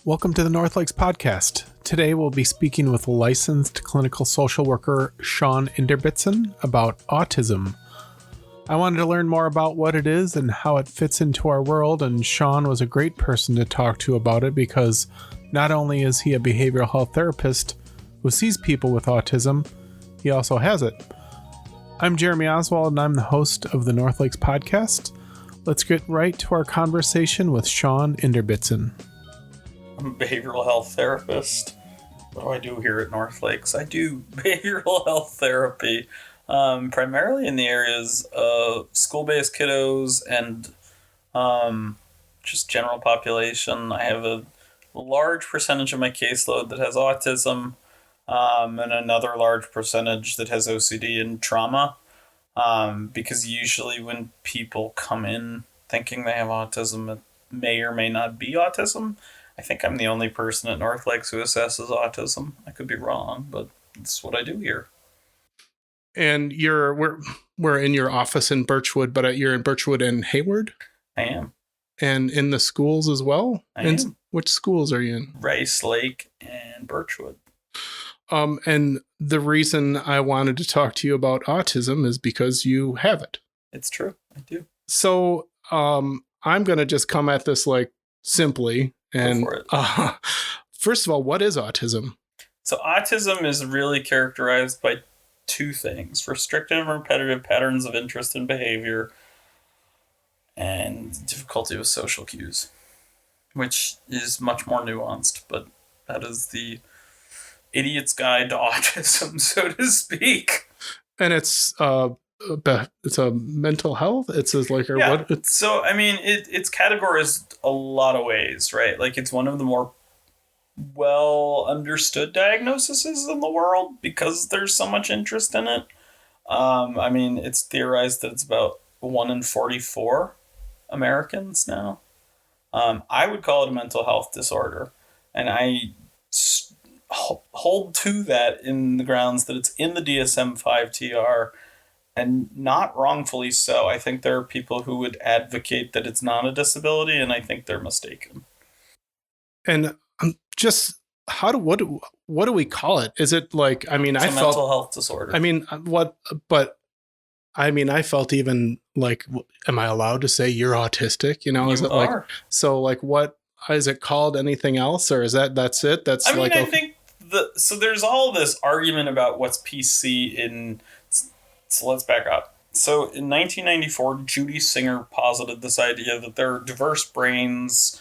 Welcome to the NorthLakes podcast. Today we'll be speaking with licensed clinical social worker Sean Inderbitzen about autism. I wanted to learn more about what it is and how it fits into our world, and Sean was a great person to talk to about it because not only is he a behavioral health therapist who sees people with autism, he also has it. I'm Jeremy Oswald and I'm the host of the NorthLakes podcast. Let's get right to our conversation with Sean Inderbitzen. I'm a behavioral health therapist. What do I do here at NorthLakes? I do behavioral health therapy, primarily in the areas of school-based kiddos and just general population. I have a large percentage of my caseload that has autism, and another large percentage that has OCD and trauma, because usually when people come in thinking they have autism, it may or may not be autism. I think I'm the only person at NorthLakes who assesses autism. I could be wrong, but it's what I do here. And we're in your office in Birchwood, but you're in Birchwood and Hayward? I am. And in the schools as well? I am. Which schools are you in? Rice Lake and Birchwood. And the reason I wanted to talk to you about autism is because you have it. It's true. I do. So I'm going to just come at this like simply. And first of all, what is autism? So autism is really characterized by two things: restrictive and repetitive patterns of interest and behavior, and difficulty with social cues, which is much more nuanced, but that is the idiot's guide to autism, so to speak. And it's a mental health. It's like, or yeah. what? So I mean, it's categorized a lot of ways, right? Like it's one of the more well understood diagnoses in the world because there's so much interest in it. I mean, it's theorized that it's about 1 in 44 Americans now. I would call it a mental health disorder, and I hold to that in the grounds that it's in the DSM-5 TR. And not wrongfully so. I think there are people who would advocate that it's not a disability, and I think they're mistaken. And just what do we call it? Is it like, I mean, it's a mental health disorder. I mean, I felt even like, am I allowed to say you're autistic? You know, is it like, so like, what is it called? Anything else? Or is that's it? That's I mean, I think so there's all this argument about what's PC in. So let's back up. So in 1994, Judy Singer posited this idea that there are diverse brains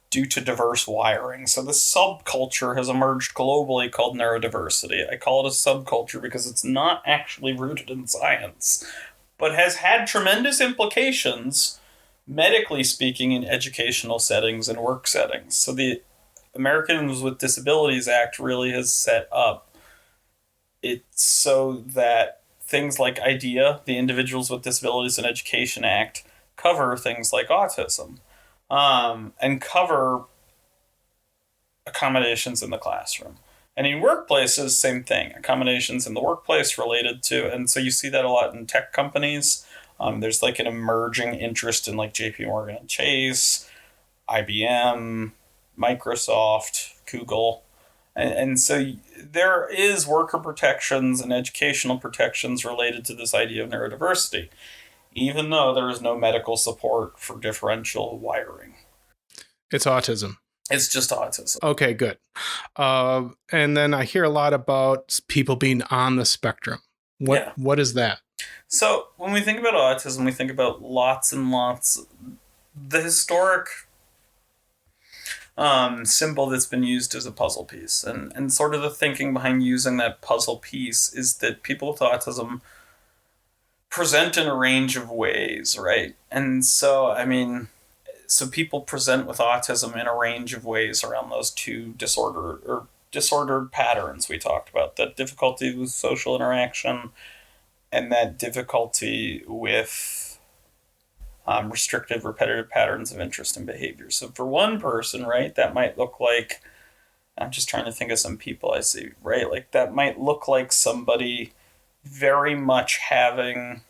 due to diverse wiring. So this subculture has emerged globally called neurodiversity. I call it a subculture because it's not actually rooted in science, but has had tremendous implications, medically speaking, in educational settings and work settings. So the Americans with Disabilities Act really has set up it so that things like IDEA, the Individuals with Disabilities in Education Act, cover things like autism, and cover accommodations in the classroom. And in workplaces, same thing, accommodations in the workplace related to, and so you see that a lot in tech companies. There's like an emerging interest in like JP Morgan and Chase, IBM, Microsoft, Google. And so there is worker protections and educational protections related to this idea of neurodiversity, even though there is no medical support for differential wiring. It's autism. It's just autism. Okay, good. And then I hear a lot about people being on the spectrum. What is that? So when we think about autism, we think about lots and lots. The historic symbol that's been used as a puzzle piece. And sort of the thinking behind using that puzzle piece is that people with autism present in a range of ways, right? And so, I mean, so people present with autism in a range of ways around those two disordered patterns we talked about, that difficulty with social interaction and that difficulty with restrictive, repetitive patterns of interest and behavior. So for one person, right, that might look like, I'm just trying to think of some people I see, right? Like that might look like somebody very much having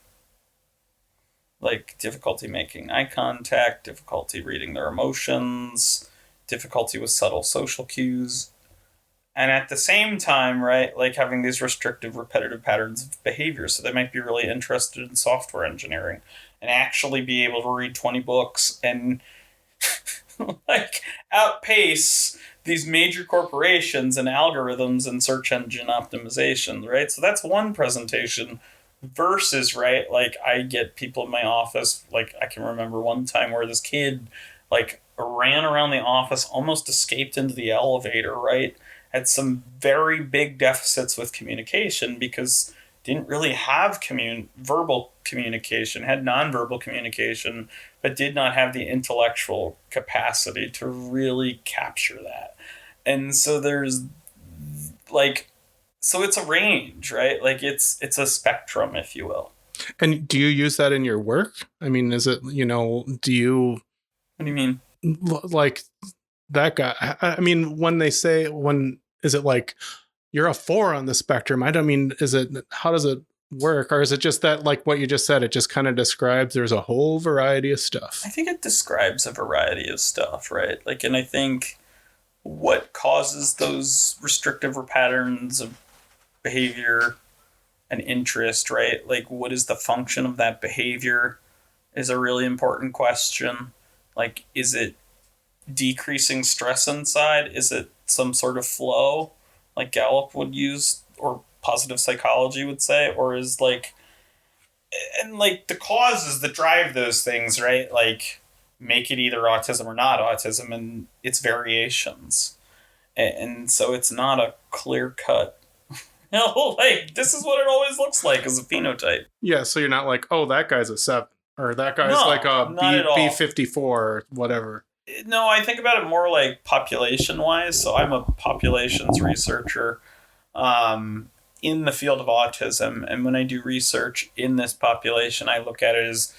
like difficulty making eye contact, difficulty reading their emotions, difficulty with subtle social cues, and at the same time, right, like having these restrictive, repetitive patterns of behavior. So they might be really interested in software engineering and actually be able to read 20 books and like outpace these major corporations and algorithms and search engine optimization, right? So that's one presentation versus, right, like I get people in my office, like I can remember one time where this kid like ran around the office, almost escaped into the elevator, right? Had some very big deficits with communication because didn't really have verbal communication, had nonverbal communication, but did not have the intellectual capacity to really capture that. And so there's like, so it's a range, right? Like it's a spectrum, if you will. And do you use that in your work? I mean, is it, do you... What do you mean? Like that guy, I mean, is it like you're a 4 on the spectrum? I don't mean, how does it work? Or is it just that, like what you just said, it just kind of describes there's a whole variety of stuff? I think it describes a variety of stuff, right? Like, and I think what causes those restrictive patterns of behavior and interest, right? Like, what is the function of that behavior is a really important question. Like, is it decreasing stress inside? Is it some sort of flow, like Gallup would use, or positive psychology would say? Or is like, and like the causes that drive those things, right? Like, make it either autism or not autism, and its variations. And so it's not a clear cut, like, this is what it always looks like as a phenotype. Yeah, so you're not like, oh, that guy's a 7, or that guy's like a B54 or whatever. No, I think about it more like population-wise. So I'm a populations researcher in the field of autism. And when I do research in this population, I look at it as,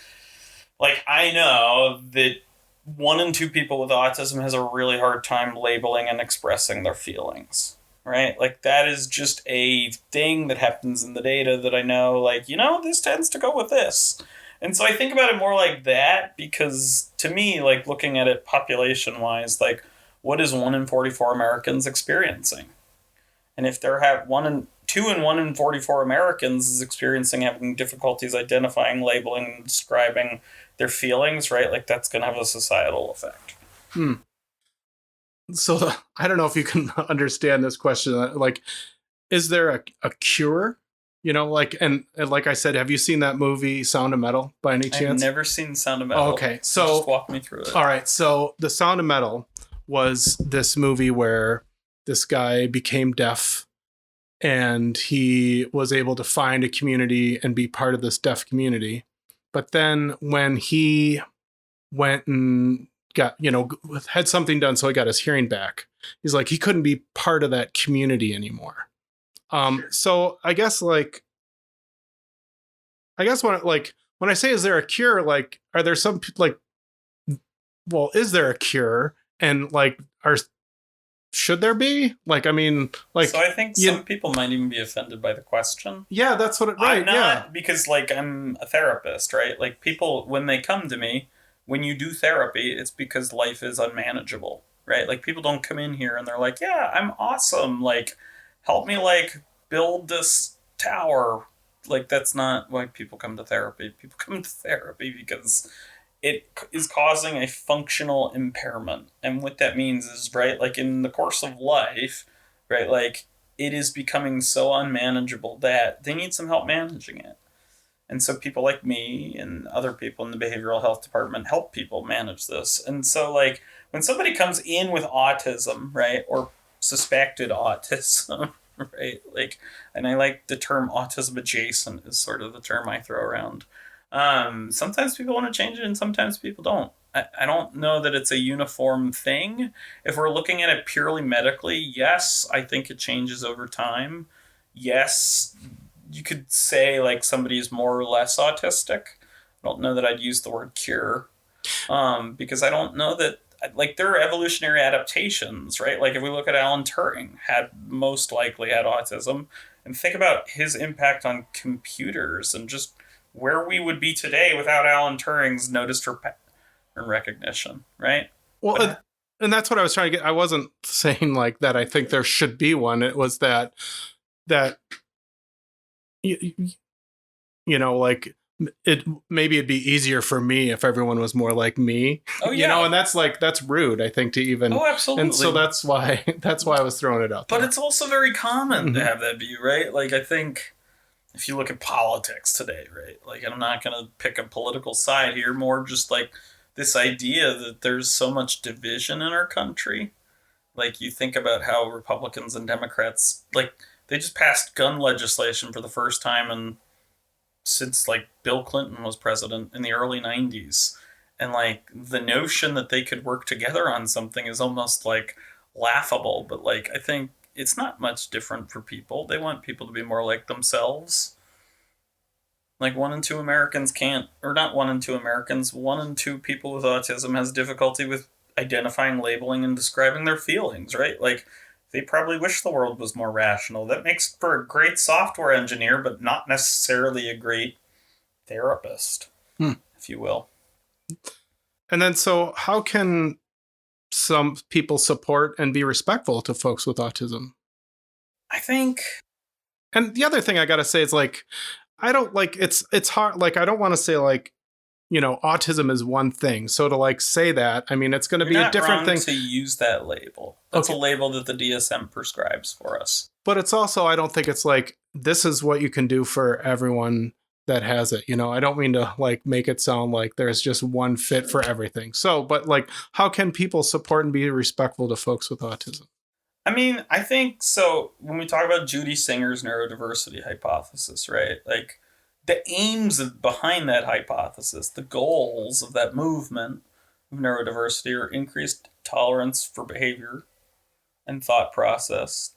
like, I know that 1 in 2 people with autism has a really hard time labeling and expressing their feelings, right? Like, that is just a thing that happens in the data that I know, like, this tends to go with this. And so I think about it more like that, because to me, like, looking at it population-wise, like, what is 1 in 44 Americans experiencing? And if they're 2 in 1 in 44 Americans is experiencing having difficulties identifying, labeling, and describing their feelings, right? Like, that's going to have a societal effect. So I don't know if you can understand this question. Like, is there a cure? Like, and like I said, have you seen that movie Sound of Metal by any chance? I've never seen Sound of Metal. Okay, so just walk me through it. All right, so The Sound of Metal was this movie where this guy became deaf, and he was able to find a community and be part of this deaf community. But then when he went and got, had something done, so he got his hearing back, he's like, he couldn't be part of that community anymore. So I guess when I say, is there a cure? Like, are there some, like, well, is there a cure? And like, should there be? Like, I mean, like, so I think some people might even be offended by the question. Yeah, that's what it, right. I'm not, because like, I'm a therapist, right? Like, people, when they come to me, when you do therapy, it's because life is unmanageable, right? Like, people don't come in here and they're like, yeah, I'm awesome. Like, help me, like, build this tower. Like, that's not why people come to therapy. People come to therapy because it is causing a functional impairment. And what that means is, right, like, in the course of life, right, like, it is becoming so unmanageable that they need some help managing it. And so people like me and other people in the behavioral health department help people manage this. And so, like, when somebody comes in with autism, right, or suspected autism, right, like, and I like the term autism adjacent is sort of the term I throw around. Sometimes people want to change it and sometimes people don't. I don't know that it's a uniform thing. If we're looking at it purely medically, yes, I think it changes over time. Yes, you could say, like, somebody is more or less autistic. I don't know that I'd use the word cure, because I don't know that, like, there are evolutionary adaptations, right? Like, if we look at Alan Turing, most likely had autism, and think about his impact on computers and just where we would be today without Alan Turing's notice for pattern recognition, right? Well, and that's what I was trying to get. I wasn't saying like that I think there should be one. It was that you, like it maybe it'd be easier for me if everyone was more like me. Oh yeah. And that's rude, I think, to even. Oh, absolutely. And so that's why I was throwing it out there. But it's also very common to have that view, right? Like, I think if you look at politics today, right? Like, I'm not going to pick a political side here, more just like this idea that there's so much division in our country. Like, you think about how Republicans and Democrats, like, they just passed gun legislation for the first time since, like, Bill Clinton was president in the early 90s. And, like, the notion that they could work together on something is almost, like, laughable. But, like, I think it's not much different for people. They want people to be more like themselves. Like, 1 in 2 Americans can't, or not 1 in 2 Americans, 1 in 2 people with autism has difficulty with identifying, labeling, and describing their feelings, right? Like, they probably wish the world was more rational. That makes for a great software engineer, but not necessarily a great therapist, if you will. And then, so how can some people support and be respectful to folks with autism? I think. And the other thing I got to say is, like, I don't like it's hard. Like, I don't want to say, like, autism is one thing. So to, like, say that, I mean, it's going to be a different thing to use that label. That's a label that the DSM prescribes for us. But it's also, I don't think it's like, this is what you can do for everyone that has it. I don't mean to, like, make it sound like there's just one fit for everything. So, but, like, how can people support and be respectful to folks with autism? I mean, I think so. When we talk about Judy Singer's neurodiversity hypothesis, right? Like, the aims behind that hypothesis, the goals of that movement of neurodiversity, are increased tolerance for behavior and thought process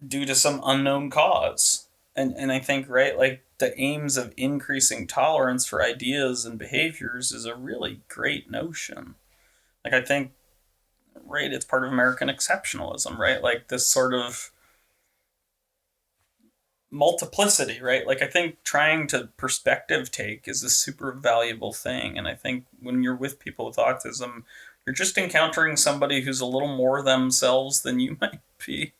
due to some unknown cause. And I think, right, like, the aims of increasing tolerance for ideas and behaviors is a really great notion. Like, I think, right, it's part of American exceptionalism, right? Like, this sort of multiplicity, right? Like, I think trying to perspective take is a super valuable thing. And I think when you're with people with autism, you're just encountering somebody who's a little more themselves than you might be,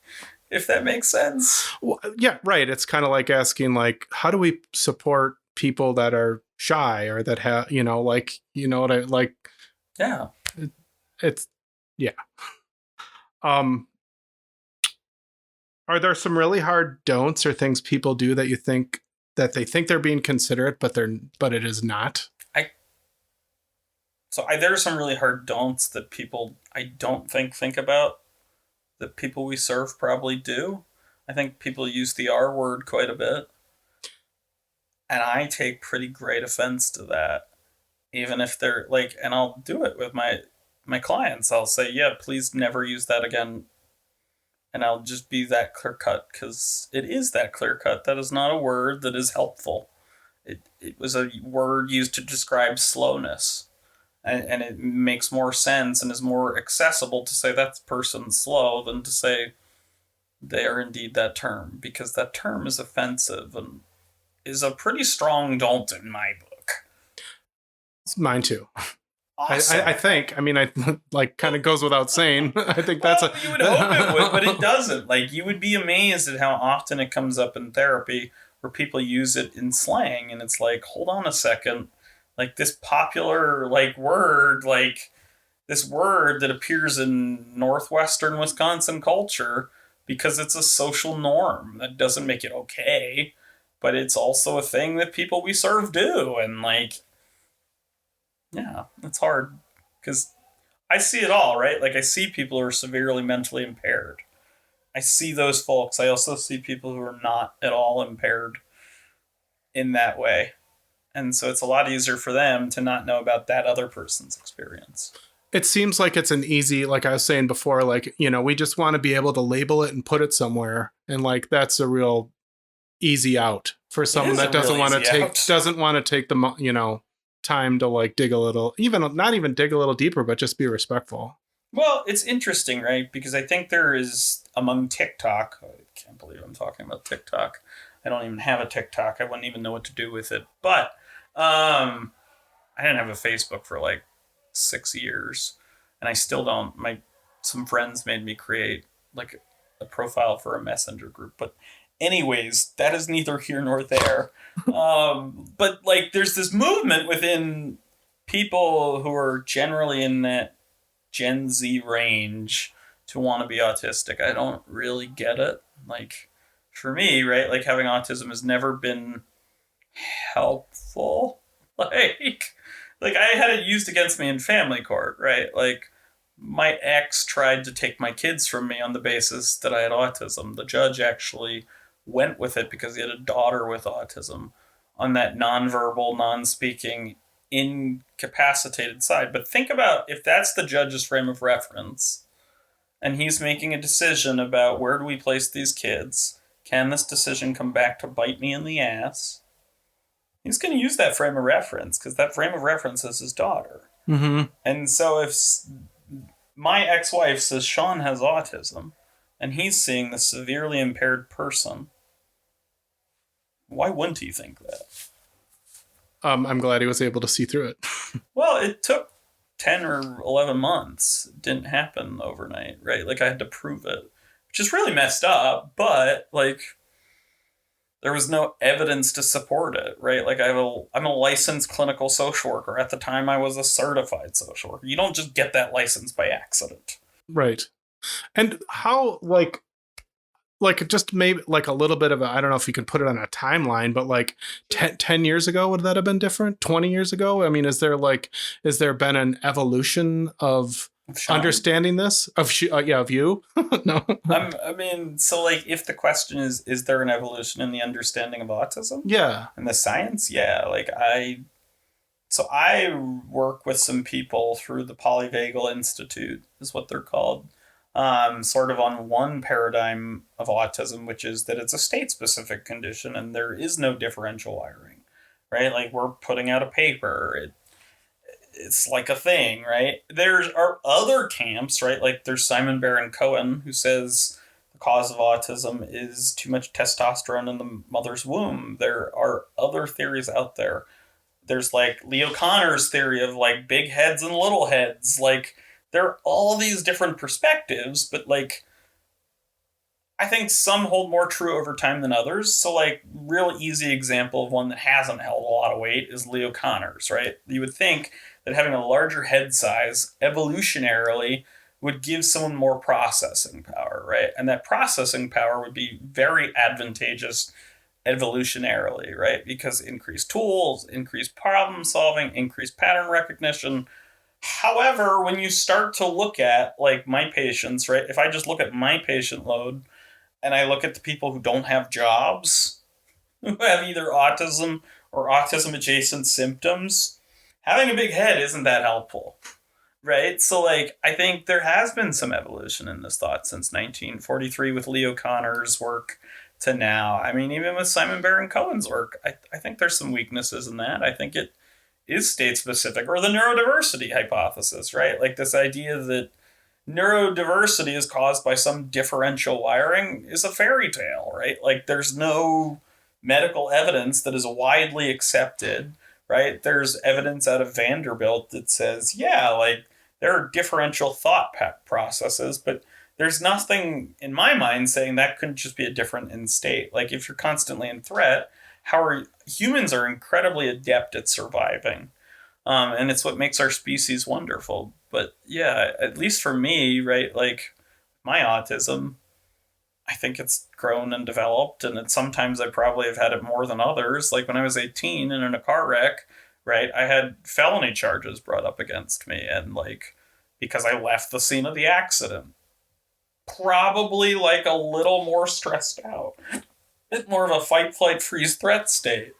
if that makes sense. Well, yeah, right. It's kind of like asking, like, how do we support people that are shy or that have, like, what I like? Yeah. It's, yeah. Are there some really hard don'ts or things people do that you think that they think they're being considerate, but it is not? There are some really hard don'ts that people, I don't think about, that people we serve probably do. I think people use the R word quite a bit. And I take pretty great offense to that. Even if they're like, and I'll do it with my clients. I'll say, yeah, please never use that again. And I'll just be that clear cut, because it is that clear cut. That is not a word that is helpful. It was a word used to describe slowness. And it makes more sense and is more accessible to say that person's slow than to say they are indeed that term, because that term is offensive and is a pretty strong don't in my book. It's mine too. Awesome. I think. I mean, I like kind of goes without saying. I think that's you would hope it would, but it doesn't. Like, you would be amazed at how often it comes up in therapy where people use it in slang, and it's like, hold on a second. Like, this popular, like, word, like, this word that appears in northwestern Wisconsin culture because it's a social norm. That doesn't make it okay, but it's also a thing that people we serve do. And, like, yeah, it's hard because I see it all, right? Like, I see people who are severely mentally impaired. I see those folks. I also see people who are not at all impaired in that way. And so it's a lot easier for them to not know about that other person's experience. It seems like it's an easy, like I was saying before, like, we just want to be able to label it and put it somewhere. And, like, that's a real easy out for someone that doesn't want to take the, time to, like, dig a little, not even dig a little deeper, but just be respectful. Well, it's interesting, right? Because I think there is, among TikTok, I can't believe I'm talking about TikTok. I don't even have a TikTok. I wouldn't even know what to do with it. But I didn't have a Facebook for like 6 years. and I still don't. Some friends made me create like a profile for a messenger group, but anyways, that is neither here nor there. But like, there's this movement within people who are generally in that Gen Z range to want to be autistic. I don't really get it. Like, for me, right, like having autism has never been helpful. Like I had it used against me in family court, right? Like my ex tried to take my kids from me on the basis that I had autism. The judge actually went with it because he had a daughter with autism on that nonverbal, non-speaking, incapacitated side. But think about if that's the judge's frame of reference and he's making a decision about where do we place these kids, can this decision come back to bite me in the ass? He's going to use that frame of reference because that frame of reference is his daughter. Mm-hmm. And so if my ex-wife says Sean has autism and he's seeing the severely impaired person, why wouldn't he think that? I'm glad he was able to see through it. Well, it took 10 or 11 months. It didn't happen overnight, right? Like I had to prove it, which is really messed up, but like there was no evidence to support it, right? Like I'm a licensed clinical social worker. At the time I was a certified social worker. You don't just get that license by accident. Right. And how, like just maybe like a little bit of I don't know if you can put it on a timeline, but like 10 years ago, would that have been different? 20 years ago? I mean, is there been an evolution of understanding this of you? No. I mean, so like if the question is there an evolution in the understanding of autism? Yeah. And the science? Yeah. Like I work with some people through the Polyvagal Institute is what they're called. Sort of on one paradigm of autism, which is that it's a state-specific condition and there is no differential wiring, right? Like we're putting out a paper. It's like a thing, right? There are other camps, right? Like there's Simon Baron-Cohen who says the cause of autism is too much testosterone in the mother's womb. There are other theories out there. There's like Leo Connor's theory of like big heads and little heads. Like there are all these different perspectives, but like I think some hold more true over time than others. So like real easy example of one that hasn't held a lot of weight is Leo Connor's, right? You would think that having a larger head size evolutionarily would give someone more processing power, right? And that processing power would be very advantageous evolutionarily, right? Because increased tools, increased problem solving, increased pattern recognition. However, when you start to look at like my patients, right? If I just look at my patient load and I look at the people who don't have jobs, who have either autism or autism adjacent symptoms, having a big head isn't that helpful, right? So like, I think there has been some evolution in this thought since 1943 with Leo Connor's work to now. I mean, even with Simon Baron-Cohen's work, I think there's some weaknesses in that. I think it is state-specific, or the neurodiversity hypothesis, right? Like this idea that neurodiversity is caused by some differential wiring is a fairy tale, right? Like there's no medical evidence that is widely accepted, right? There's evidence out of Vanderbilt that says, yeah, like there are differential thought processes, but there's nothing in my mind saying that couldn't just be a different in state. Like if you're constantly in threat, humans are incredibly adept at surviving. And it's what makes our species wonderful. But yeah, at least for me, right, like my autism, I think it's grown and developed, and sometimes I probably have had it more than others. Like when I was 18 and in a car wreck, right, I had felony charges brought up against me, and like because I left the scene of the accident. Probably like a little more stressed out. Bit more of a fight, flight, freeze, threat state.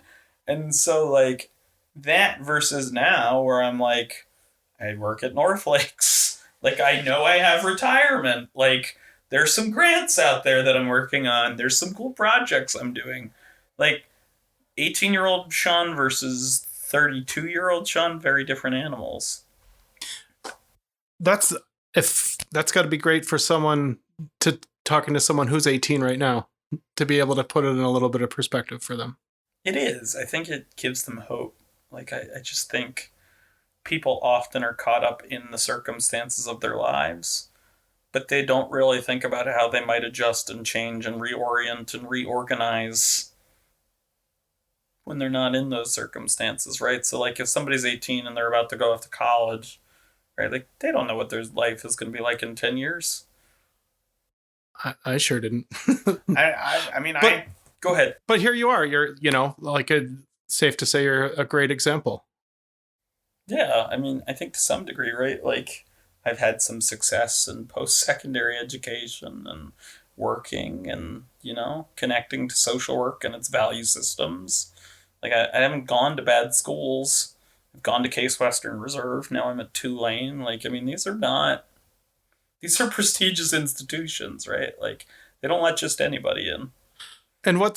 And so like that versus now where I'm like, I work at NorthLakes. Like I know I have retirement. Like there's some grants out there that I'm working on. There's some cool projects I'm doing. Like 18-year-old Sean versus 32-year-old Sean, very different animals. That's got to be great for someone to talking to someone who's 18 right now, to be able to put it in a little bit of perspective for them. It is. I think it gives them hope. Like I just think people often are caught up in the circumstances of their lives, but they don't really think about how they might adjust and change and reorient and reorganize when they're not in those circumstances, right? So, like, if somebody's 18 and they're about to go off to college, right, like, they don't know what their life is going to be like in 10 years. I sure didn't. I mean, go ahead. But here you are. You're, safe to say you're a great example. Yeah, I mean, I think to some degree, right? Like, I've had some success in post-secondary education and working and, connecting to social work and its value systems. Like, I haven't gone to bad schools. I've gone to Case Western Reserve. Now I'm at Tulane. Like, I mean, these are prestigious institutions, right? Like, they don't let just anybody in. And what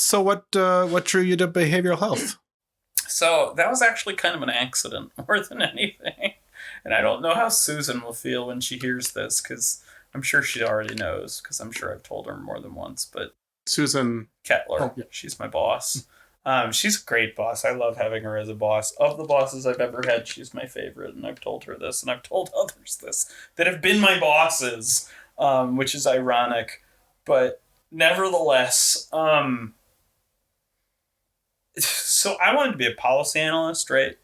drew you to behavioral health? So that was actually kind of an accident more than anything. And I don't know how Susan will feel when she hears this, because I'm sure she already knows, because I'm sure I've told her more than once. But Susan Kettler, she's my boss. She's a great boss. I love having her as a boss. Of the bosses I've ever had, she's my favorite. And I've told her this, and I've told others this, that have been my bosses, which is ironic. But nevertheless, so I wanted to be a policy analyst, right?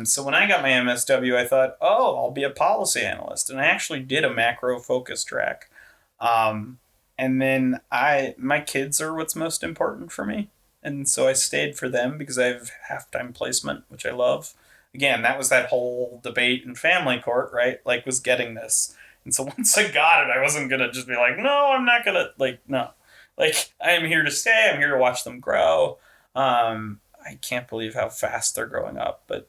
So when I got my MSW, I thought, I'll be a policy analyst. And I actually did a macro focus track. And then my kids are what's most important for me. And so I stayed for them because I have half-time placement, which I love. Again, that was that whole debate in family court, right? Like, was getting this. And so once I got it, I wasn't going to just be like, no, I'm not going to, no. Like, I am here to stay. I'm here to watch them grow. I can't believe how fast they're growing up. But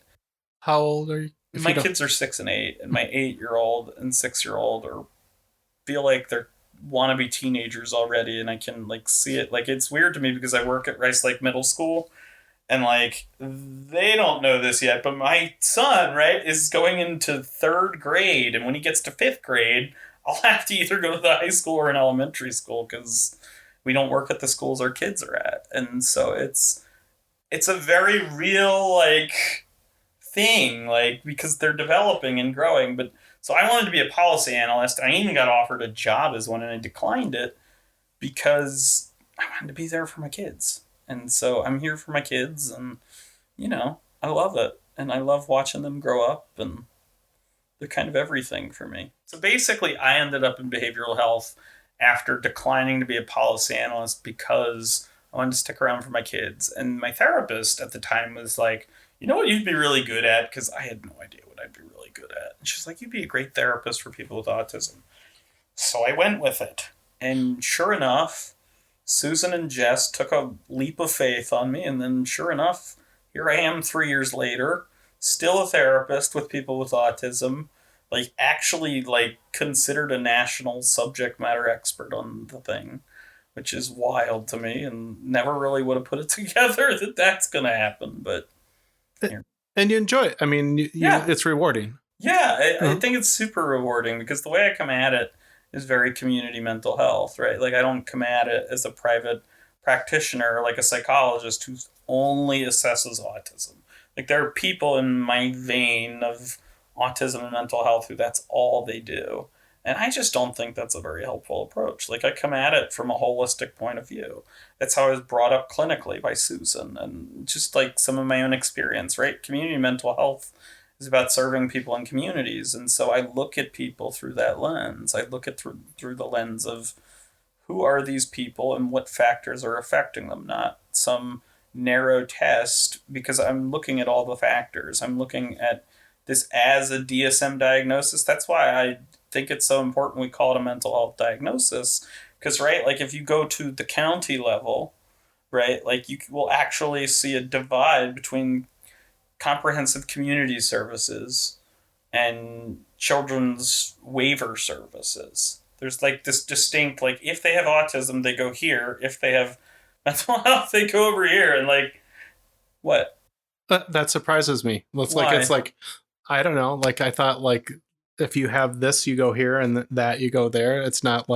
how old are you? My kids are 6 and 8, and my 8-year-old and 6-year-old feel like they're wannabe teenagers already, and I can see it. Like, it's weird to me because I work at Rice Lake Middle School, and they don't know this yet, but my son, right, is going into 3rd grade, and when he gets to 5th grade, I'll have to either go to the high school or an elementary school because we don't work at the schools our kids are at. And so it's a very real thing, because they're developing and growing. But so I wanted to be a policy analyst. I even got offered a job as one, and I declined it because I wanted to be there for my kids. And so I'm here for my kids, and I love it, and I love watching them grow up, and they're kind of everything for me. So basically, I ended up in behavioral health after declining to be a policy analyst because I wanted to stick around for my kids. And my therapist at the time was like, you know what you'd be really good at? Because I had no idea what I'd be really good at. And she's like, you'd be a great therapist for people with autism. So I went with it. And sure enough, Susan and Jess took a leap of faith on me. And then sure enough, here I am 3 years later, still a therapist with people with autism, actually considered a national subject matter expert on the thing, which is wild to me, and never really would have put it together that that's going to happen. But and you enjoy it. I mean, it's rewarding. Yeah, I think it's super rewarding because the way I come at it is very community mental health, right? I don't come at it as a private practitioner, like a psychologist who only assesses autism. There are people in my vein of autism and mental health who that's all they do. And I just don't think that's a very helpful approach. I come at it from a holistic point of view. That's how I was brought up clinically by Susan, and just some of my own experience, right? Community mental health is about serving people in communities. And so I look at people through that lens. I look at through the lens of who are these people and what factors are affecting them, not some narrow test, because I'm looking at all the factors. I'm looking at this as a DSM diagnosis. That's why I think it's so important we call it a mental health diagnosis, because right, if you go to the county level, right, you will actually see a divide between comprehensive community services and children's waiver services. There's this distinct, if they have autism, they go here. If they have mental health, they go over here. And what? That surprises me. It's I don't know. I thought if you have this, you go here, and that you go there. It's not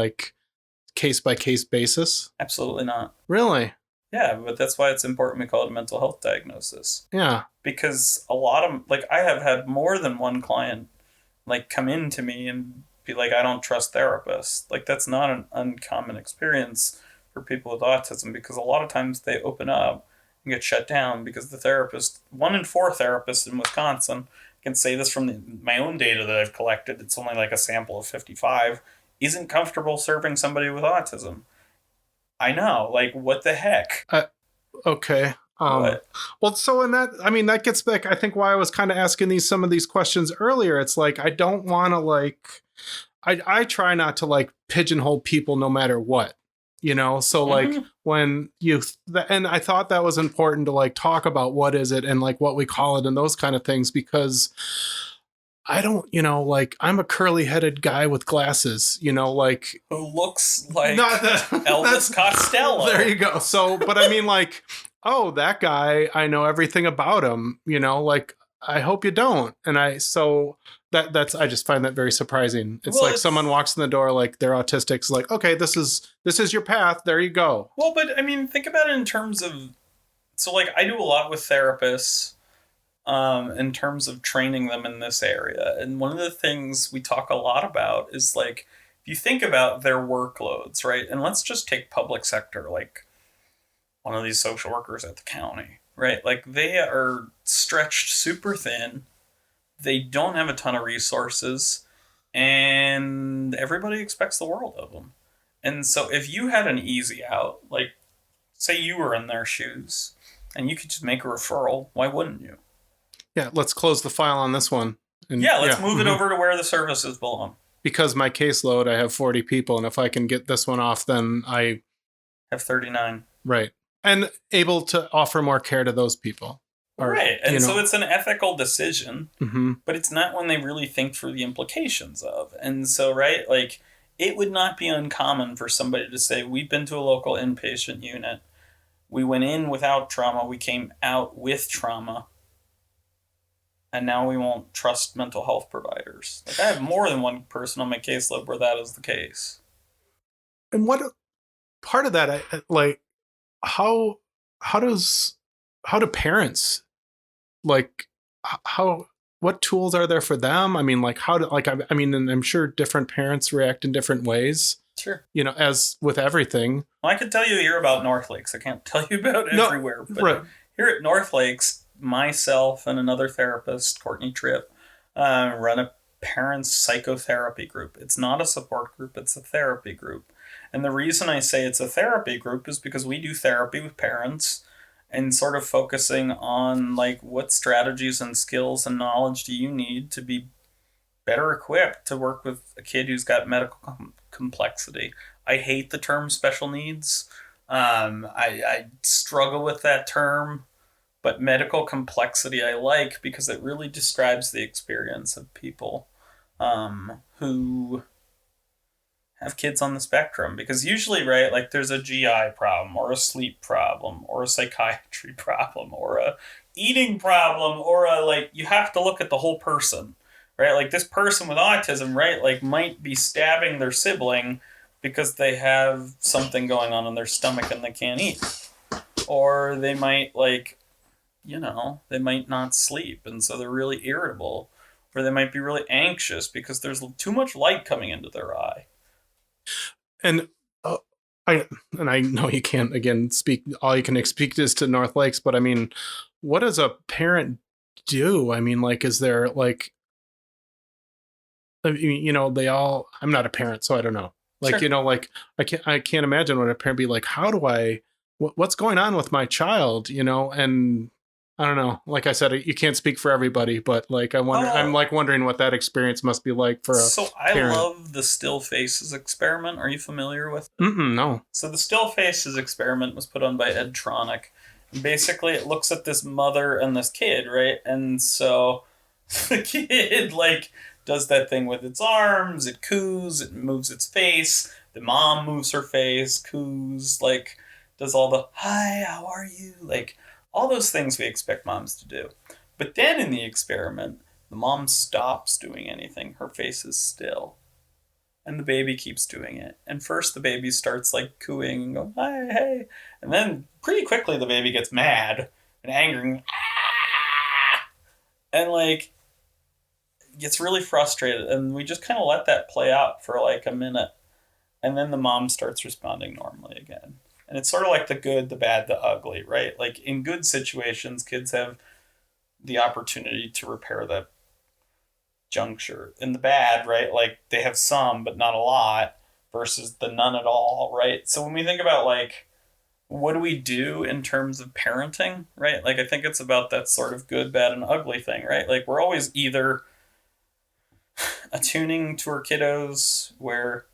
case by case basis. Absolutely not. Really? Yeah, but that's why it's important we call it a mental health diagnosis. Yeah. Because a lot of, like, I have had more than one client, like, come in to me and be like, I don't trust therapists. Like, that's not an uncommon experience for people with autism because a lot of times they open up and get shut down because the therapist, 1 in 4 therapists in Wisconsin, I can say this from my own data that I've collected, it's only like a sample of 55, isn't comfortable serving somebody with autism. I know, like, what the heck? Okay. What? Well, so in that, I mean, that gets back, I think, why I was kind of asking some of these questions earlier. It's like, I don't want to I try not to like pigeonhole people no matter what, So like Mm-hmm. when and I thought that was important to like talk about what is it and like what we call it and those kind of things, because I don't, like I'm a curly headed guy with glasses, like Who looks like not that Elvis Costello. there you go. So, but I mean, like, oh, that guy, I know everything about him, like, I hope you don't. And so I just find that very surprising. It's Well, like someone walks in the door, like they're autistic. It's like, okay, this is your path. There you go. well, but I mean, think about it in terms of, so like I do a lot with therapists in terms of training them in this area. And one of the things we talk a lot about is like, if you think about their workloads, right? And let's just take public sector, like one of these social workers at the county, right? Like they are stretched super thin. They don't have a ton of resources, and everybody expects the world of them. And so if you had an easy out, like say you were in their shoes and you could just make a referral, why wouldn't you? Yeah, let's close the file on this one. And Yeah, let's move it over to where the services belong. Because my caseload, I have 40 people, and if I can get this one off, then I have 39. Right. And able to offer more care to those people. Right. And so it's an ethical decision, but it's not one they really think through the implications of. And so, right, like it would not be uncommon for somebody to say, we've been to a local inpatient unit. We went in without trauma. We came out with trauma. And now we won't trust mental health providers. Like I have more than one person on my caseload where that is the case. And what part of that, like, how do parents like what tools are there for them? I mean, like I mean, and I'm sure different parents react in different ways. Sure. As with everything. Well, I could tell you here about NorthLakes. I can't tell you about everywhere. But right. Here at NorthLakes, myself and another therapist, Courtney Tripp, run a parents psychotherapy group. It's not a support group, it's a therapy group. And the reason I say it's a therapy group is because we do therapy with parents and sort of focusing on like what strategies and skills and knowledge do you need to be better equipped to work with a kid who's got medical complexity. I hate the term special needs. I struggle with that term, but medical complexity I like because it really describes the experience of people who have kids on the spectrum. Because usually, right, like there's a GI problem or a sleep problem or a psychiatry problem or a eating problem or a like you have to look at the whole person. Right, like this person with autism, right, like might be stabbing their sibling because they have something going on in their stomach and they can't eat, or they might they might not sleep and so they're really irritable, or they might be really anxious because there's too much light coming into their eye. And I know you can't again speak. All you can speak is to NorthLakes, but I mean, what does a parent do? I mean, like, is there like I'm not a parent, so I don't know. Like, Sure. Like I can't imagine what a parent be like, how do what's going on with my child, and I don't know. Like I said, you can't speak for everybody, but like, I'm like wondering what that experience must be like for a parent. I love the Still Faces experiment. Are you familiar with it? No. So the Still Faces experiment was put on by Ed Tronick. Basically, it looks at this mother and this kid, right? And so the kid, like, does that thing with its arms, it coos, it moves its face, the mom moves her face, coos, like, does all the, hi, how are you? Like, all those things we expect moms to do. But then in the experiment, the mom stops doing anything. Her face is still. and the baby keeps doing it. And first the baby starts like cooing and going, "Hi, hey," and then pretty quickly the baby gets mad and angry, and, and like gets really frustrated. And we just kind of let that play out for like a minute, and then the mom starts responding normally again. And it's sort of like the good, the bad, the ugly, right? Like in good situations, kids have the opportunity to repair that juncture. In the bad, right? Like they have some, but not a lot, versus the none at all, right? So when we think about like, what do we do in terms of parenting, right? Like I think it's about that sort of good, bad, and ugly thing, right? Like we're always either attuning to our kiddos, we're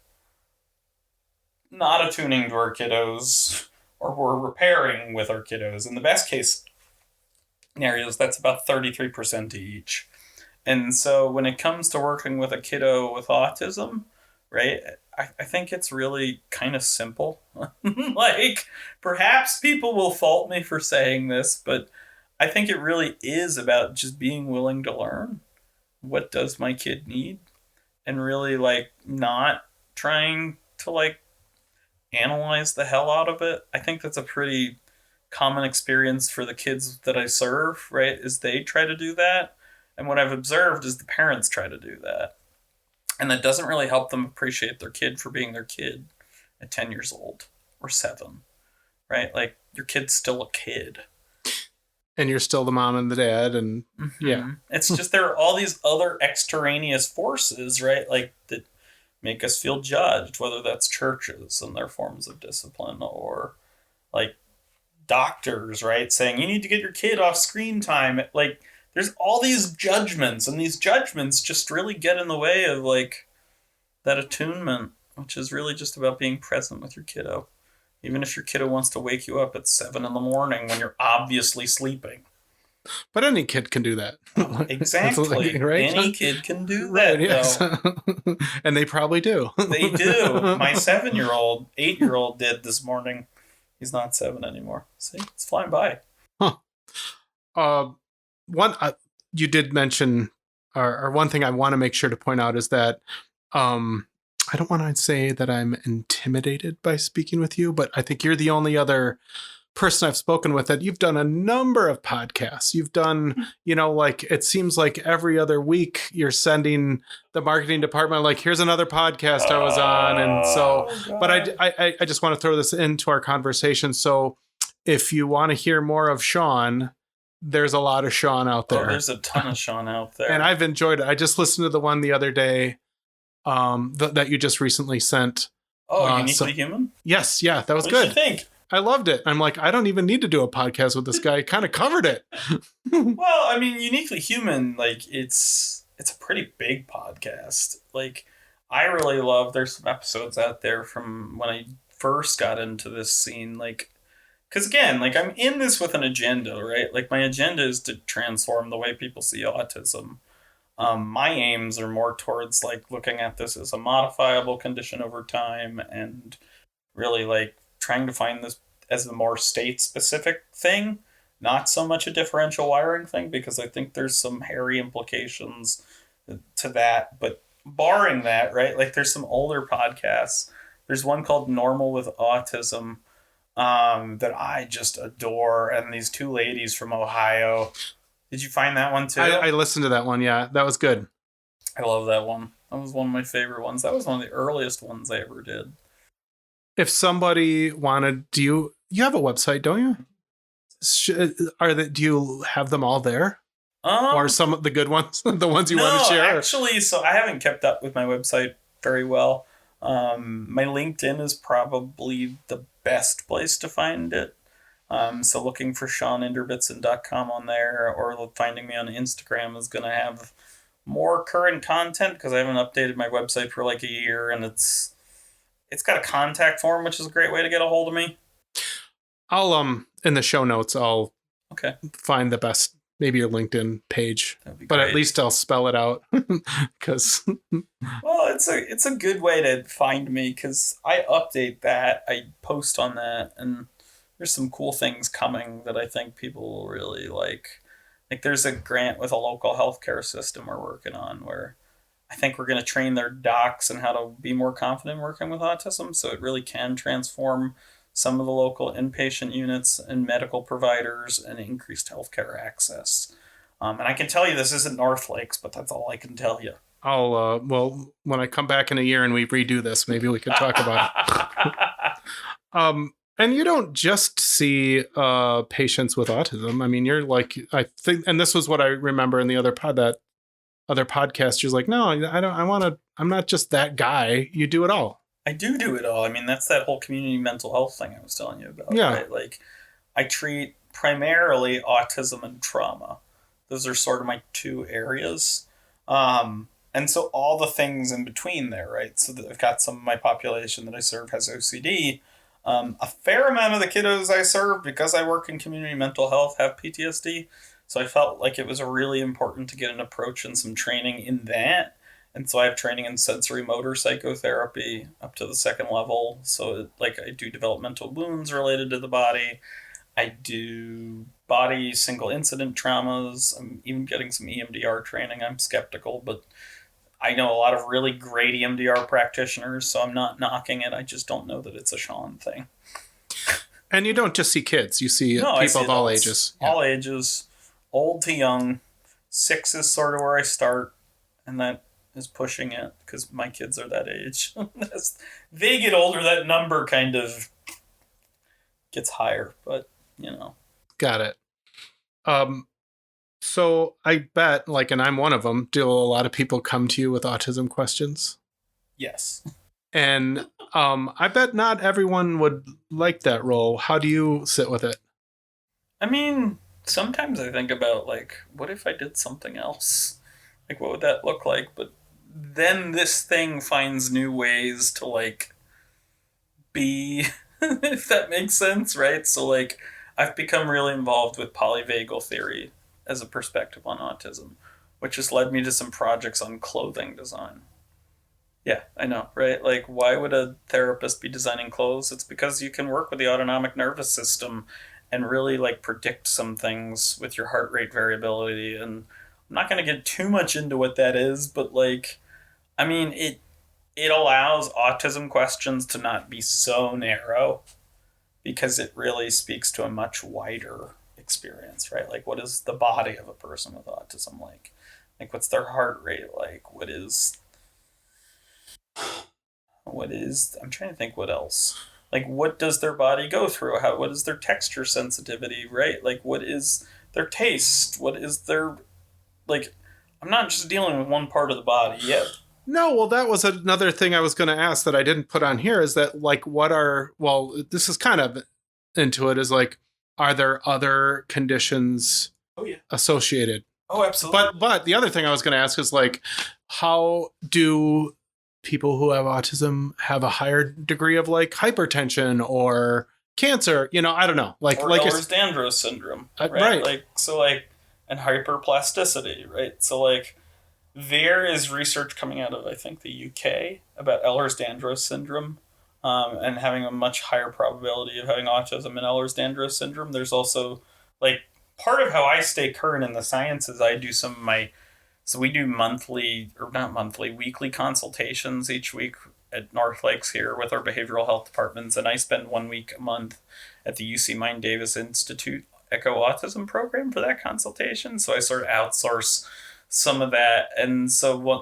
not attuning to our kiddos, or we're repairing with our kiddos. In the best case scenarios, that's about 33% each. And so when it comes to working with a kiddo with autism, right, I think it's really kind of simple. Like, perhaps people will fault me for saying this, but I think it really is about just being willing to learn. What does my kid need? And really, like, not trying to, like, analyze the hell out of it. I think that's a pretty common experience for the kids that I serve, right, is they try to do that. And what I've observed is the parents try to do that. And that doesn't really help them appreciate their kid for being their kid at 10 years old or 7, right? Like, your kid's still a kid. And you're still the mom and the dad, and yeah. It's just there are all these other extraneous forces, right? Like, that make us feel judged, whether that's churches and their forms of discipline, or like doctors, right? Saying you need to get your kid off screen time. Like, there's all these judgments, and these judgments just really get in the way of like that attunement, which is really just about being present with your kiddo. Even if your kiddo wants to wake you up at 7 a.m. when you're obviously sleeping. But any kid can do that. Exactly. Right? Any kid can do that, yes. though. And they probably do. They do. My 7-year-old, 8-year-old did this morning. He's not 7 anymore. See, it's flying by. Huh. One you did mention, or one thing I want to make sure to point out is that I don't want to say that I'm intimidated by speaking with you, but I think you're the only other person I've spoken with that you've done a number of podcasts. You've done, like it seems like every other week you're sending the marketing department, like, here's another podcast I was on. And so, but I just want to throw this into our conversation. So if you want to hear more of Sean, there's a lot of Sean out there. Oh, there's a ton of Sean out there. And I've enjoyed it. I just listened to the one the other day that you just recently sent. Oh, Uniquely Human? Yes. Yeah, that was good. What did you think? I loved it. I'm like, I don't even need to do a podcast with this guy. He kind of covered it. Well, I mean, Uniquely Human, like, it's a pretty big podcast. Like, I really love, there's some episodes out there from when I first got into this scene, like, because again, like, I'm in this with an agenda, right? Like, my agenda is to transform the way people see autism. My aims are more towards, like, looking at this as a modifiable condition over time, and really, like, trying to find this as a more state-specific thing, not so much a differential wiring thing, because I think there's some hairy implications to that. But barring that, right, like, there's some older podcasts. There's one called Normal with Autism that I just adore, and these two ladies from Ohio. Did you find that one too? I listened to that one. Yeah, that was good. I love that one. That was one of my favorite ones. That was one of the earliest ones I ever did. If somebody wanted, do you have a website, don't you? Do you have them all there? Or some of the good ones, the ones you want to share? Actually, so I haven't kept up with my website very well. My LinkedIn is probably the best place to find it. So looking for SeanInderbitzen.com on there, or finding me on Instagram is going to have more current content, because I haven't updated my website for like a year, and it's got a contact form, which is a great way to get a hold of me. I'll in the show notes, I'll find the best, maybe your LinkedIn page, but great. At least I'll spell it out, because well, it's a good way to find me, because I update that, I post on that, and there's some cool things coming that I think people will really like. Like, there's a grant with a local healthcare system we're working on where I think we're going to train their docs and how to be more confident working with autism. So it really can transform some of the local inpatient units and medical providers and increased healthcare access. And I can tell you this isn't NorthLakes, but that's all I can tell you. I'll, well, when I come back in a year and we redo this, maybe we can talk about it. And you don't just see patients with autism. I mean, you're like, I think, and this was what I remember in the other podcast. You're like, no, I'm not just that guy. You do it all. I do it all. I mean, that's that whole community mental health thing I was telling you about. Yeah. Right? Like, I treat primarily autism and trauma. Those are sort of my two areas. And so all the things in between there, right? So I've got some of my population that I serve has OCD. A fair amount of the kiddos I serve, because I work in community mental health, have PTSD. So I felt like it was really important to get an approach and some training in that. And so I have training in sensory motor psychotherapy up to the second level. So like I do developmental wounds related to the body. I do body single incident traumas. I'm even getting some EMDR training. I'm skeptical, but I know a lot of really great EMDR practitioners, so I'm not knocking it. I just don't know that it's a Sean thing. And you don't just see kids. You see people of all ages. Yeah. All ages, old to young. 6 is sort of where I start, and that is pushing it because my kids are that age. As they get older, that number kind of gets higher, but, you know. Got it. So I bet, like, and I'm one of them, do a lot of people come to you with autism questions? Yes. And I bet not everyone would like that role. How do you sit with it? I mean, sometimes I think about, like, what if I did something else? Like, what would that look like? But then this thing finds new ways to, like, be, if that makes sense, right? So, like, I've become really involved with polyvagal theory as a perspective on autism, which has led me to some projects on clothing design. Yeah, I know, right? Like, why would a therapist be designing clothes? It's because you can work with the autonomic nervous system and really, like, predict some things with your heart rate variability. And I'm not going to get too much into what that is, but, like, I mean, it allows autism questions to not be so narrow because it really speaks to a much wider experience, right? Like, what is the body of a person with autism like? Like, what's their heart rate like? What is I'm trying to think what else. Like, what does their body go through? What is their texture sensitivity, right? Like, what is their taste? What is their, like, I'm not just dealing with one part of the body yet. No, well, that was another thing I was going to ask that I didn't put on here is that, like, this is kind of into it, is like, are there other conditions associated? Oh, absolutely. But the other thing I was going to ask is, like, how do people who have autism have a higher degree of, like, hypertension or cancer? You know, I don't know. Like Ehlers-Danlos syndrome, right? Like, so, like, and hyperplasticity, right? So, like, there is research coming out of, I think, the UK about Ehlers-Danlos syndrome. And having a much higher probability of having autism and Ehlers-Danlos syndrome. There's also, like, part of how I stay current in the science is I do some of so we do weekly consultations each week at NorthLakes here with our behavioral health departments, and I spend 1 week a month at the UC Mind Davis Institute Echo Autism program for that consultation. So I sort of outsource some of that, and so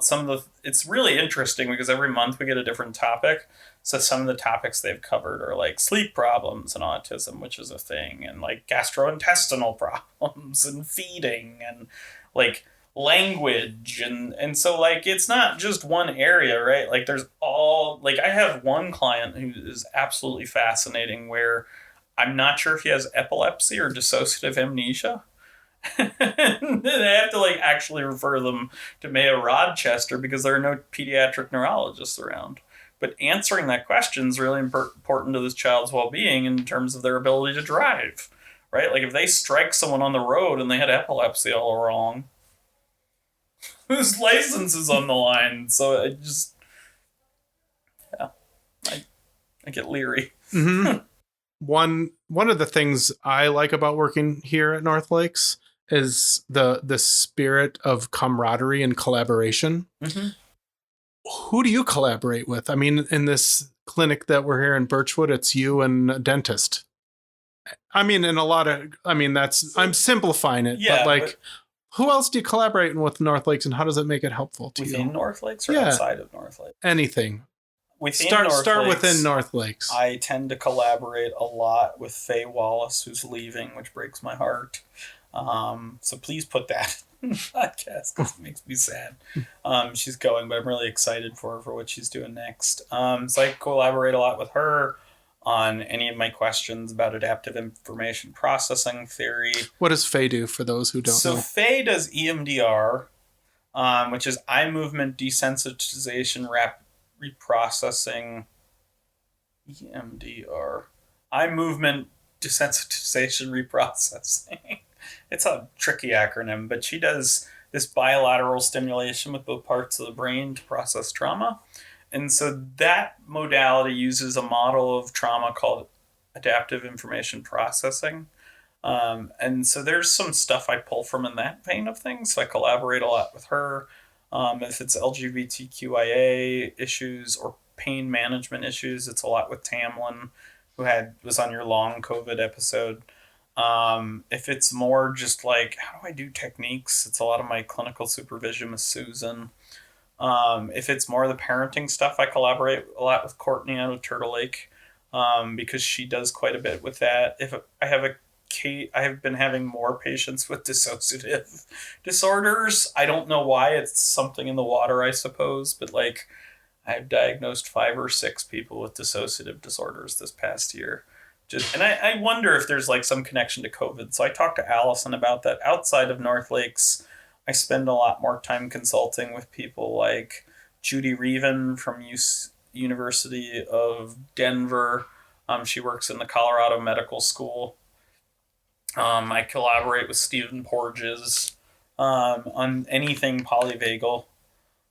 it's really interesting because every month we get a different topic. So some of the topics they've covered are like sleep problems and autism, which is a thing, and like gastrointestinal problems and feeding and like language. And so, like, it's not just one area, right? Like, there's I have one client who is absolutely fascinating where I'm not sure if he has epilepsy or dissociative amnesia. They have to, like, actually refer them to Mayo Rochester because there are no pediatric neurologists around. But answering that question is really important to this child's well-being in terms of their ability to drive, right? Like, if they strike someone on the road and they had epilepsy all wrong, whose license is on the line? So I get leery. Mm-hmm. One of the things I like about working here at NorthLakes is the spirit of camaraderie and collaboration. Mm-hmm. who do you collaborate with? I mean, in this clinic that we're here in Birchwood, it's you and a dentist. I mean, in a lot of, I mean, I'm simplifying it, Yeah, but like, who else do you collaborate with NorthLakes, and how does it make it helpful to within you? NorthLakes or Yeah. outside of NorthLakes? Anything. Within Start within NorthLakes. I tend to collaborate a lot with Faye Wallace, who's leaving, which breaks my heart. So please put that in the podcast because it makes me sad. She's going, but I'm really excited for her for what she's doing next. So I collaborate a lot with her on any of my questions about adaptive information processing theory. What does Faye do for those who don't know? So Faye does EMDR, which is eye movement desensitization reprocessing. EMDR. Eye movement desensitization reprocessing. It's a tricky acronym, but she does this bilateral stimulation with both parts of the brain to process trauma. And so that modality uses a model of trauma called adaptive information processing. And so there's some stuff I pull from in that vein of things. So I collaborate a lot with her. If it's LGBTQIA issues or pain management issues, it's a lot with Tamlin, who was on your long COVID episode. If it's more just like, how do I do techniques? It's a lot of my clinical supervision with Susan. If it's more the parenting stuff, I collaborate a lot with Courtney out of Turtle Lake, because she does quite a bit with that. If I have been having more patients with dissociative disorders. I don't know why. It's something in the water, I suppose. But like, I've diagnosed 5 or 6 people with dissociative disorders this past year. And I wonder if there's like some connection to COVID. So I talked to Allison about that. Outside of NorthLakes, I spend a lot more time consulting with people like Judy Reven from University of Denver. She works in the Colorado Medical School. I collaborate with Stephen Porges on anything polyvagal.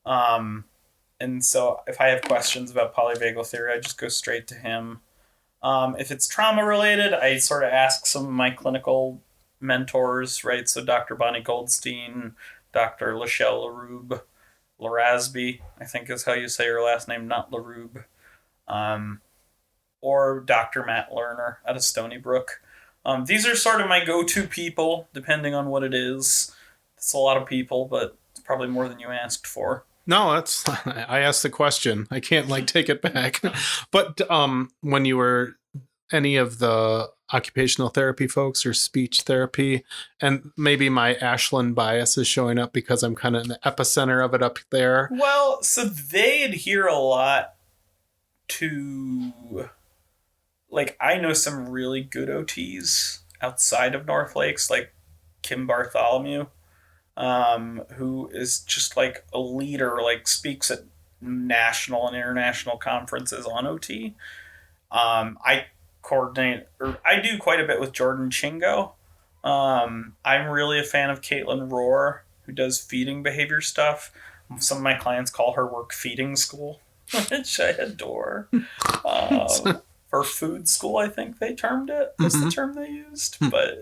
And so if I have questions about polyvagal theory, I just go straight to him. If it's trauma related, I sort of ask some of my clinical mentors, right? So Dr. Bonnie Goldstein, Dr. Lachelle Larasby, I think is how you say her last name, not LaRube. Or Dr. Matt Lerner out of Stony Brook. These are sort of my go-to people, depending on what it is. It's a lot of people, but it's probably more than you asked for. No, I asked the question. I can't like take it back. But when you were any of the occupational therapy folks or speech therapy, and maybe my Ashland bias is showing up because I'm kind of in the epicenter of it up there. Well, so they adhere a lot to, like, I know some really good OTs outside of NorthLakes, like Kim Bartholomew, who is just like a leader, like speaks at national and international conferences on OT. I do quite a bit with Jordan Chingo. I'm really a fan of Caitlin Rohr, who does feeding behavior stuff. Some of my clients call her work feeding school, which I adore. For food school, I think they termed it. That's the term they used. But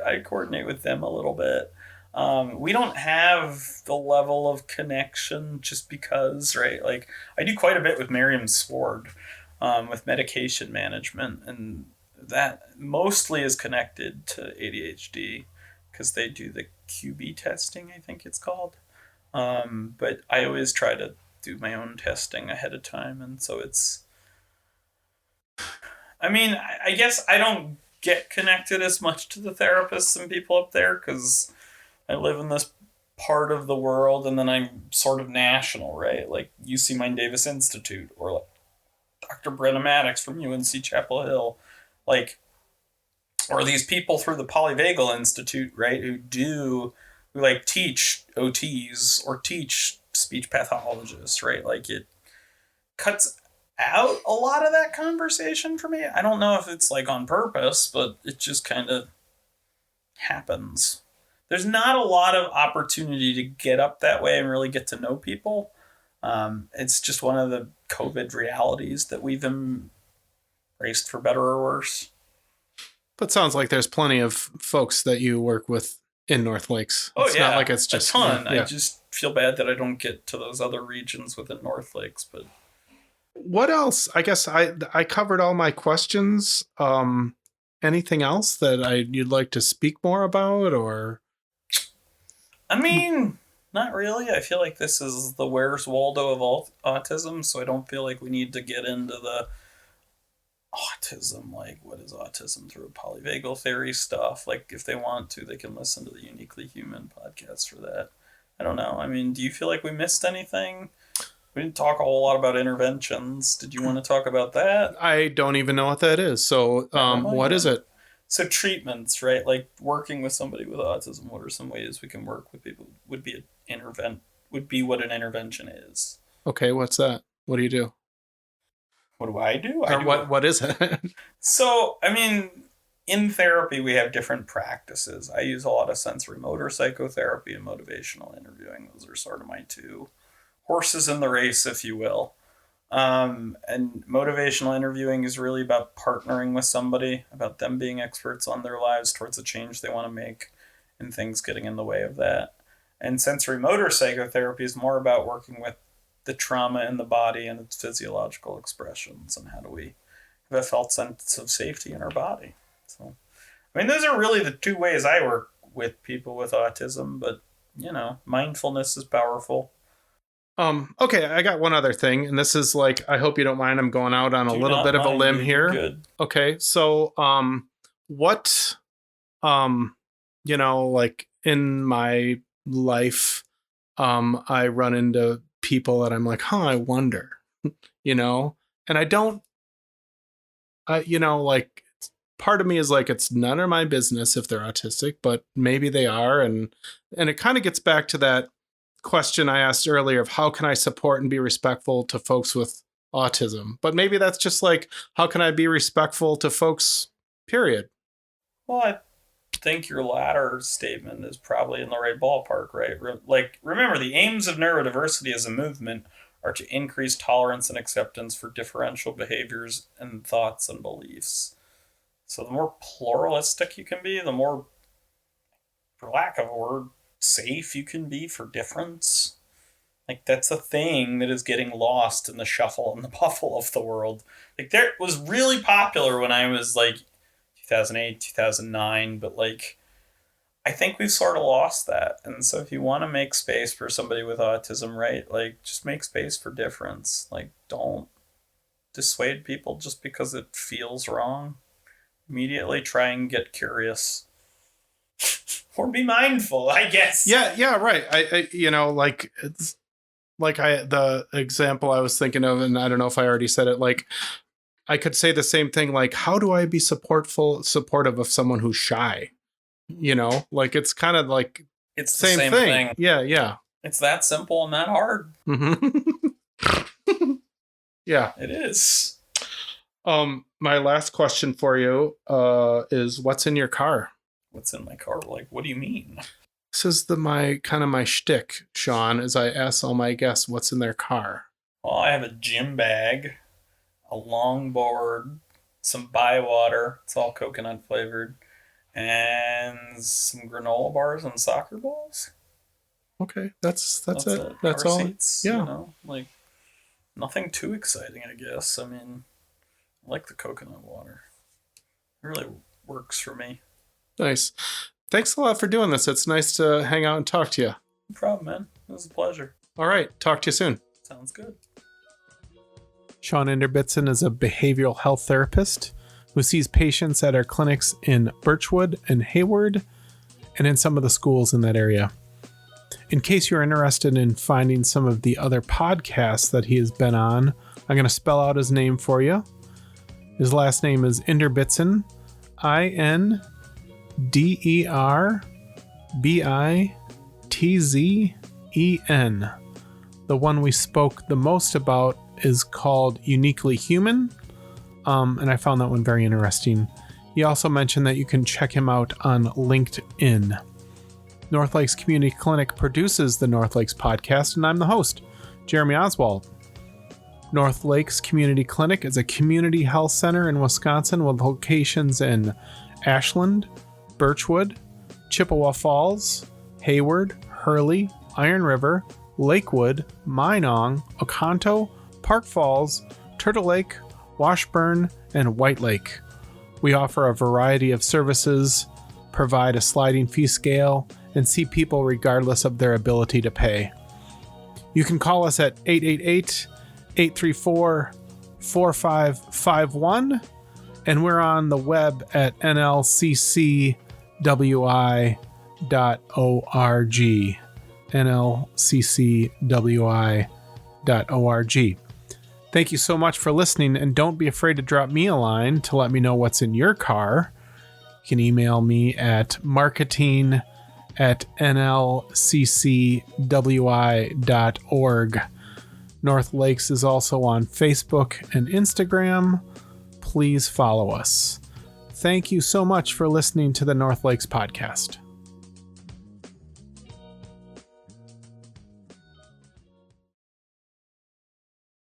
I coordinate with them a little bit. We don't have the level of connection just because, right? Like, I do quite a bit with Miriam Sword with medication management, and that mostly is connected to ADHD because they do the QB testing, I think it's called. But I always try to do my own testing ahead of time, and so I guess I don't get connected as much to the therapists and people up there because I live in this part of the world, and then I'm sort of national, right? Like UC Mine Davis Institute, or like Dr. Brenna Maddox from UNC Chapel Hill, or these people through the Polyvagal Institute, right? Who teach OTs or teach speech pathologists, right? Like, it cuts out a lot of that conversation for me. I don't know if it's like on purpose, but it just kind of happens. There's not a lot of opportunity to get up that way and really get to know people. It's just one of the COVID realities that we've embraced, for better or worse. But sounds like there's plenty of folks that you work with in Northlakes. Oh, It's not like it's just a ton. Yeah. I just feel bad that I don't get to those other regions within NorthLakes, but What else? I guess I covered all my questions. Anything else that you'd like to speak more about, or? I mean, not really. I feel like this is the Where's Waldo of autism, so I don't feel like we need to get into the autism, like what is autism through polyvagal theory stuff. Like if they want to, they can listen to the Uniquely Human podcast for that. I don't know. I mean, do you feel like we missed anything? We didn't talk a whole lot about interventions. Did you want to talk about that? I don't even know what that is. So what is it? So treatments, right? Like working with somebody with autism, what are some ways we can work with people? Would be what an intervention is. Okay, what's that? What do you do? What do I do? What is it? So, I mean, in therapy, we have different practices. I use a lot of sensory motor psychotherapy and motivational interviewing. Those are sort of my two horses in the race, if you will. And motivational interviewing is really about partnering with somebody, about them being experts on their lives towards the change they want to make and things getting in the way of that. And sensory motor psychotherapy is more about working with the trauma in the body and its physiological expressions, and how do we have a felt sense of safety in our body. So, I mean, those are really the two ways I work with people with autism, but, mindfulness is powerful. Okay, I got one other thing, and this is like, I hope you don't mind, I'm going out on a little bit of a limb here. Good. Okay, so, what, like in my life, I run into people that I'm like, I wonder, and I don't, like, part of me is like, it's none of my business if they're autistic, but maybe they are. And it kind of gets back to that question I asked earlier of how can I support and be respectful to folks with autism? But maybe that's just like, how can I be respectful to folks, period? Well, I think your latter statement is probably in the right ballpark, right? Like, remember, the aims of neurodiversity as a movement are to increase tolerance and acceptance for differential behaviors and thoughts and beliefs. So the more pluralistic you can be, the more, for lack of a word, safe you can be for difference. Like, that's a thing that is getting lost in the shuffle and the buffle of the world. Like, that was really popular when I was like 2008, 2009, but like, I think we've sort of lost that. And so if you want to make space for somebody with autism, right, like, just make space for difference. Like, don't dissuade people just because it feels wrong. Immediately try and get curious. Or be mindful, I guess. Yeah, right. I like, it's like the example I was thinking of, and I don't know if I already said it, like, I could say the same thing, like, how do I be supportive of someone who's shy? Like, it's kind of like, it's the same thing. Yeah. It's that simple and that hard. Mm-hmm. Yeah. It is. My last question for you is, what's in your car? What's in my car? Like, what do you mean? This is my shtick, Sean, as I ask all my guests what's in their car. Well, I have a gym bag, a longboard, some Bywater, it's all coconut flavored, and some granola bars and soccer balls. Okay, that's it. That's all. Seats, yeah. Like, nothing too exciting, I guess. I mean, I like the coconut water. It really works for me. Nice. Thanks a lot for doing this. It's nice to hang out and talk to you. No problem, man. It was a pleasure. All right. Talk to you soon. Sounds good. Sean Inderbitzen is a behavioral health therapist who sees patients at our clinics in Birchwood and Hayward and in some of the schools in that area. In case you're interested in finding some of the other podcasts that he has been on, I'm going to spell out his name for you. His last name is Inderbitzen, Inderbitzen. The one we spoke the most about is called Uniquely Human, and I found that one very interesting. He also mentioned that you can check him out on LinkedIn. NorthLakes Community Clinic produces the NorthLakes podcast, and I'm the host, Jeremy Oswald. NorthLakes Community Clinic is a community health center in Wisconsin with locations in Ashland, Birchwood, Chippewa Falls, Hayward, Hurley, Iron River, Lakewood, Minong, Oconto, Park Falls, Turtle Lake, Washburn, and White Lake. We offer a variety of services, provide a sliding fee scale, and see people regardless of their ability to pay. You can call us at 888-834-4551, and we're on the web at nlccwi.org. nlccwi.org. Thank you so much for listening, and don't be afraid to drop me a line to let me know what's in your car. You can email me at marketing@nlccwi.org. NorthLakes is also on Facebook and Instagram. Please follow us. Thank you so much for listening to the NorthLakes podcast.